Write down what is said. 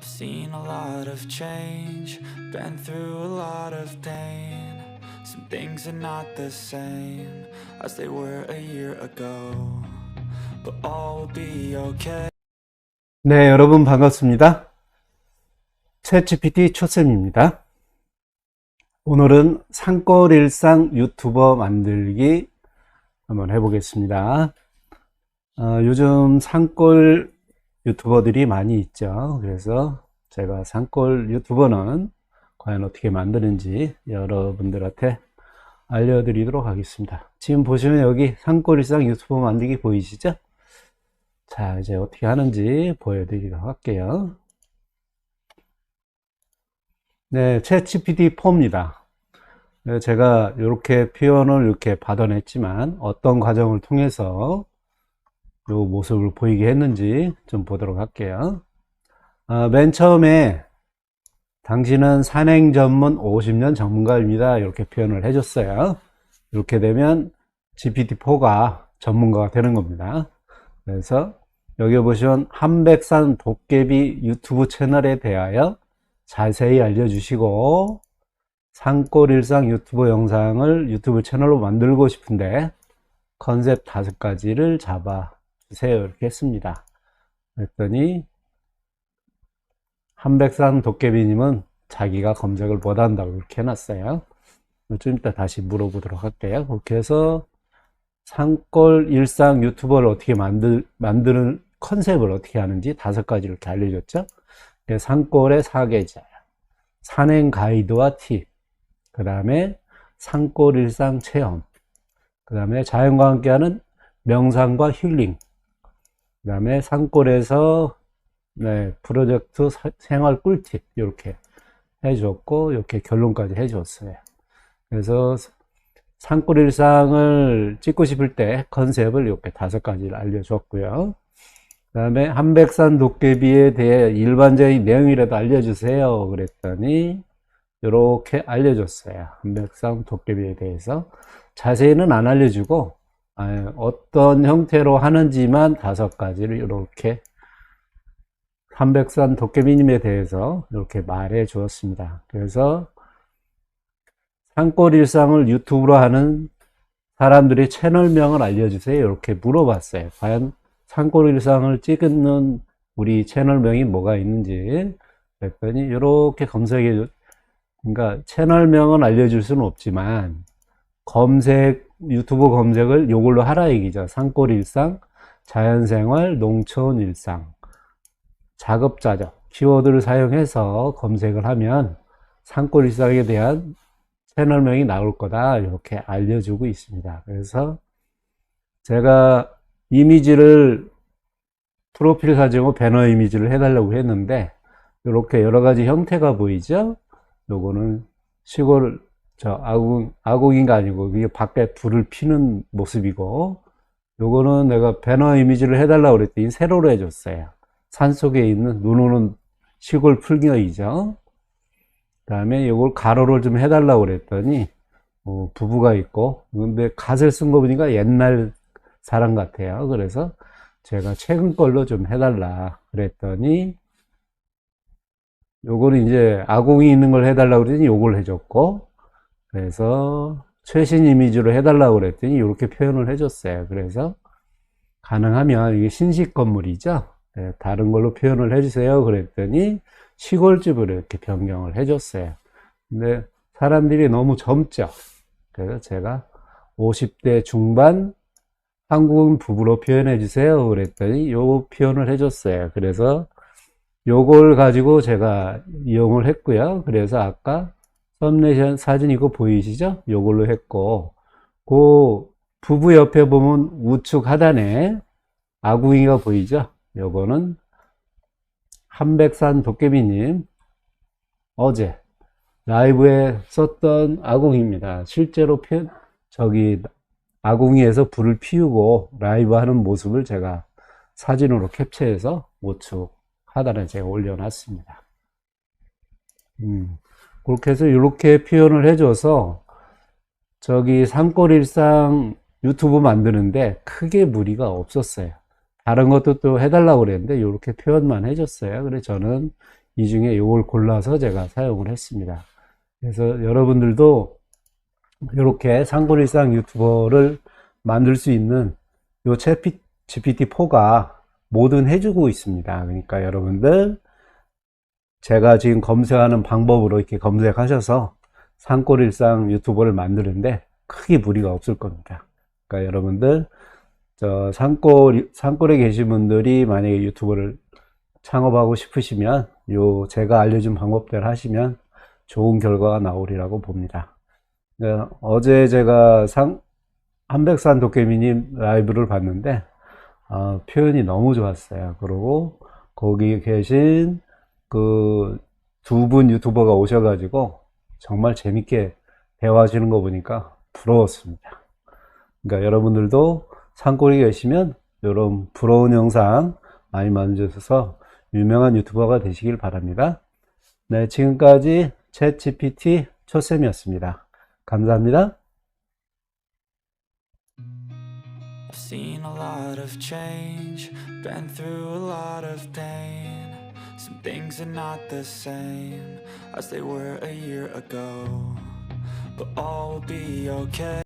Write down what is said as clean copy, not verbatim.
I've seen a lot of change, been through a lot of pain. Some things are not the same as they were a year ago, but all will be okay. 네, 여러분 반갑습니다. 챗GPT 초쌤입니다. 오늘은 산골일상 유튜버 만들기 한번 해보겠습니다. 요즘 산골 유튜버들이 많이 있죠. 그래서 제가 산골 유튜버는 과연 어떻게 만드는지 여러분들한테 알려드리도록 하겠습니다. 지금 보시면 여기 산골일상 유튜버 만들기 보이시죠? 자, 이제 어떻게 하는지 보여드리도록 할게요. 네, 챗GPT 4입니다. 제가 이렇게 표현을 이렇게 받아냈지만 어떤 과정을 통해서 이 모습을 보이게 했는지 좀 보도록 할게요. 맨 처음에 당신은 산행 전문 50년 전문가입니다. 이렇게 표현을 해줬어요. 이렇게 되면 GPT-4가 전문가가 되는 겁니다. 그래서 여기 보시면 한백산 도깨비 유튜브 채널에 대하여 자세히 알려주시고 산골일상 유튜브 영상을 유튜브 채널로 만들고 싶은데 컨셉 5가지를 잡아주세요. 이렇게 했습니다. 그랬더니 한백산 도깨비님은 자기가 검색을 못한다고 이렇게 해놨어요. 좀 이따 다시 물어보도록 할게요. 그렇게 해서 산골 일상 유튜버를 어떻게 만드는 컨셉을 어떻게 하는지 5가지 이렇게 알려줬죠. 산골의 사계절, 산행 가이드와 팁, 그 다음에 산골 일상 체험, 그 다음에 자연과 함께하는 명상과 힐링, 그 다음에 산골에서 프로젝트 생활 꿀팁 이렇게 해줬고 이렇게 결론까지 해줬어요. 그래서 산골 일상을 찍고 싶을 때 컨셉을 이렇게 5가지를 알려줬고요. 그 다음에 한백산 도깨비에 대해 일반적인 내용이라도 알려주세요. 그랬더니 이렇게 알려줬어요. 한백산 도깨비에 대해서 자세히는 안 알려주고 어떤 형태로 하는지만 5가지를 이렇게 한백산 도깨비님에 대해서 이렇게 말해 주었습니다. 그래서 산골 일상을 유튜브로 하는 사람들이 채널명을 알려주세요. 이렇게 물어봤어요. 과연 산골 일상을 찍는 우리 채널명이 뭐가 있는지. 그랬더니 이렇게 검색해, 그러니까 채널명은 알려줄 수는 없지만 유튜브 검색을 이걸로 하라 얘기죠. 산골 일상, 자연생활, 농촌 일상, 작업자적 키워드를 사용해서 검색을 하면 산골 일상에 대한 채널명이 나올 거다 이렇게 알려주고 있습니다. 그래서 제가 이미지를 프로필 사진으로 배너 이미지를 해달라고 했는데 이렇게 여러가지 형태가 보이죠. 요거는 시골 아궁인가 아니고 이게 밖에 불을 피는 모습이고, 요거는 내가 배너 이미지를 해달라고 그랬더니 세로로 해줬어요. 산속에 있는 눈 오는 시골 풍경이죠. 그 다음에 이걸 가로를 좀 해달라고 그랬더니 부부가 있고, 근데 갓을 쓴 거 보니까 옛날 사람 같아요. 그래서 제가 최근 걸로 좀 해달라 그랬더니 요거는 이제 아궁이 있는 걸 해달라고 그랬더니 요걸 해줬고, 그래서 최신 이미지로 해달라고 그랬더니 이렇게 표현을 해줬어요. 그래서 가능하면 이게 신식 건물이죠. 다른 걸로 표현을 해주세요. 그랬더니 시골집으로 이렇게 변경을 해줬어요. 근데 사람들이 너무 젊죠. 그래서 제가 50대 중반 한국인 부부로 표현해 주세요. 그랬더니 요 표현을 해줬어요. 그래서 요걸 가지고 제가 이용을 했고요. 그래서 아까 썸네일 사진 이거 보이시죠? 요걸로 했고, 그 부부 옆에 보면 우측 하단에 아궁이가 보이죠? 요거는 한백산 도깨비님 어제 라이브에 썼던 아궁이입니다. 실제로 아궁이에서 불을 피우고 라이브 하는 모습을 제가 사진으로 캡처해서 우측 하단에 제가 올려놨습니다. 그렇게 해서 이렇게 표현을 해줘서 산골 일상 유튜브 만드는데 크게 무리가 없었어요. 다른 것도 또 해달라고 그랬는데 이렇게 표현만 해줬어요. 그래서 저는 이 중에 이걸 골라서 제가 사용을 했습니다. 그래서 여러분들도 이렇게 상골일상 유튜버를 만들 수 있는 요 GPT-4가 뭐든 해주고 있습니다. 그러니까 여러분들 제가 지금 검색하는 방법으로 이렇게 검색하셔서 상골일상 유튜버를 만드는데 크게 무리가 없을 겁니다. 그러니까 여러분들 저 산골에 계신 분들이 만약에 유튜버를 창업하고 싶으시면 요 제가 알려준 방법대로 하시면 좋은 결과가 나오리라고 봅니다. 어제 제가 한백산 도깨비님 라이브를 봤는데 표현이 너무 좋았어요. 그리고 거기 계신 그 두 분 유튜버가 오셔가지고 정말 재밌게 대화하시는 거 보니까 부러웠습니다. 그러니까 여러분들도 산골에 계시면 이런 부러운 영상 많이 만드셔서 유명한 유튜버가 되시길 바랍니다. 네, 지금까지 챗GPT 초쌤이었습니다. 감사합니다. I've seen a lot of change, been through a lot of pain. Some things are not the same as they were a year ago, but all will be okay.